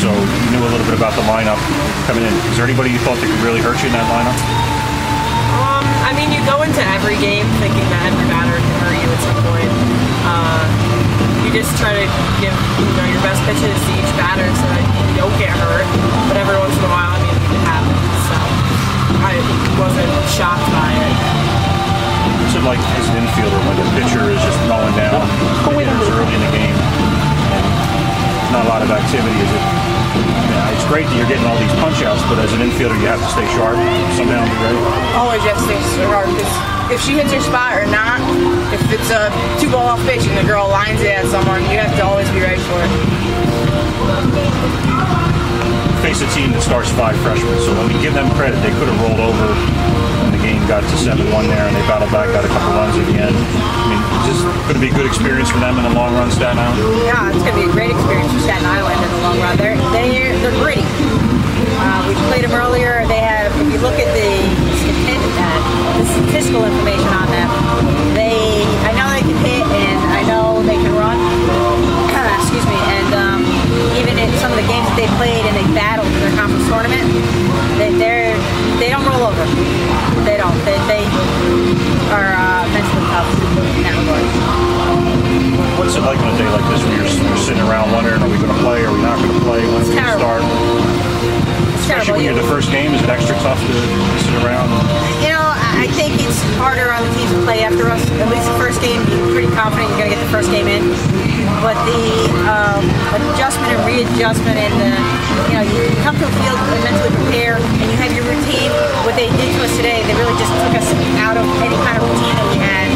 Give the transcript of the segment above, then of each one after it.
so you knew a little bit about the lineup coming in. Is there anybody you thought that could really hurt you in that lineup? I mean, you go into every game thinking that every batter can hurt you at some point. You just try to give your best pitches to each batter so that you don't get hurt. But every once in a while, I mean, it happens. So I wasn't shocked by it. What's it like as an infielder when the pitcher is just mowing down the hitters early in the game and not a lot of activity? Is it? Yeah, it's great that you're getting all these punch outs, but as an infielder, you have to stay sharp somehow and be ready. Always have to stay sharp because if she hits her spot or not, if it's a 2-ball off pitch and the girl lines it at someone, you have to always be ready for it. Face a team that starts 5 freshmen, so when we give them credit, they could have rolled over when the game got to 7-1 there, and they battled back, got a couple runs at the end. I mean, is this going to be a good experience for them in the long run, Staten Island? Yeah, it's going to be a great experience for Staten Island in the long run. They're gritty. We played them earlier. They have, if you look at the statistical information on them, I know they can hit and I know they can run. Excuse me. And even in some of the games that they played and they battled in their conference tournament, they don't roll over. They don't. They are mentally tough in that regard. What's it like on a day like this when you're sitting around wondering, are we going to play, are we not going to play, when are we going to start? Especially when you're the first game, is it extra tough to sit around? You know, I think it's harder on the teams to play after us. At least the first game, you're pretty confident you're going to get the first game in. But the adjustment and readjustment and you come to a field and mentally prepare and you have your routine. What they did to us today, they really just took us out of any kind of routine that we had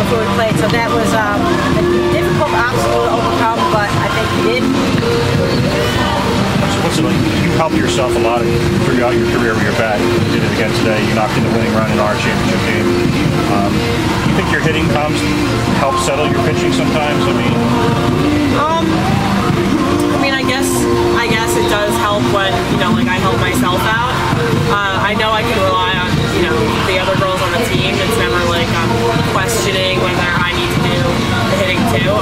before we played. So that was a difficult obstacle to overcome, but I think we did. What's it like? You helped yourself a lot throughout your career with your bat. You did it again today. You knocked in the winning run in our championship game. You think your hitting helps settle your pitching sometimes? I guess it does help when I help myself out. I know I can rely on the other girls on the team. It's never like I'm questioning whether I need to do the hitting too.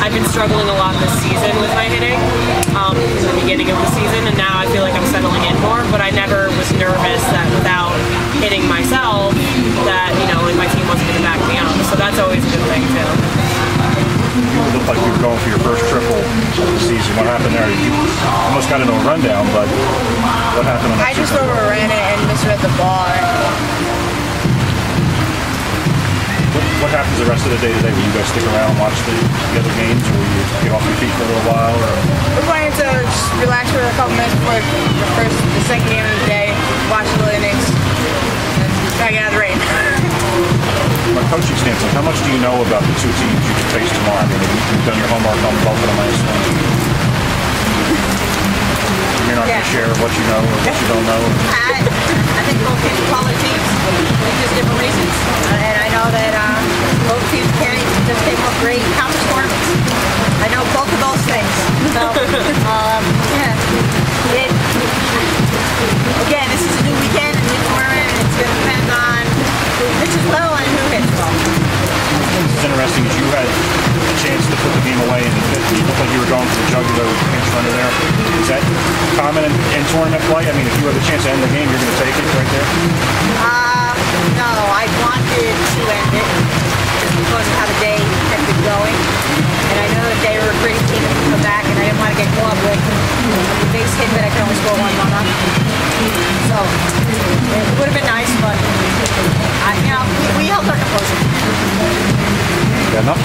I've been struggling a lot this season with my hitting in the beginning of the season, and now I feel like I'm settling in more. But I never was nervous that without hitting myself, that my team wasn't going to back me up. So that's always a good thing too. You looked like you were going for your first triple of the season. What happened there? You almost got into a rundown, but what happened on that? I just overran it and misread the ball. What happens the rest of the day today? Will you guys stick around and watch the other games, or will you get off your feet for a little while? Or? We're planning to just relax for a couple minutes before the second game of the day, watch the innings, and try to get out of the rain. From a coaching standpoint, how much do you know about the two teams you can face tomorrow? I mean, you've done your homework on both of them, I assume. You're not going to share what you know or what you don't know? I think both teams are quality teams, for just different reasons. And I know that both teams can just take off great conference tournaments. I know both of those things. So, again, this is a new weekend, a new tournament, and it's going to depend on who pitches well and who hits well. It's interesting that you had a chance to put the game away and you looked like you were going for the jugular with the pinch runner there. Is that common in tournament play? I mean, if you had the chance to end the game, you're going to take it right there? No, I wanted to end it just because of how the day had been going. And I know that they were a pretty team that could come back, and I didn't want to get caught with the base hit that I can only score 1 run on. So it would have been nice, but we held our composure. Got enough?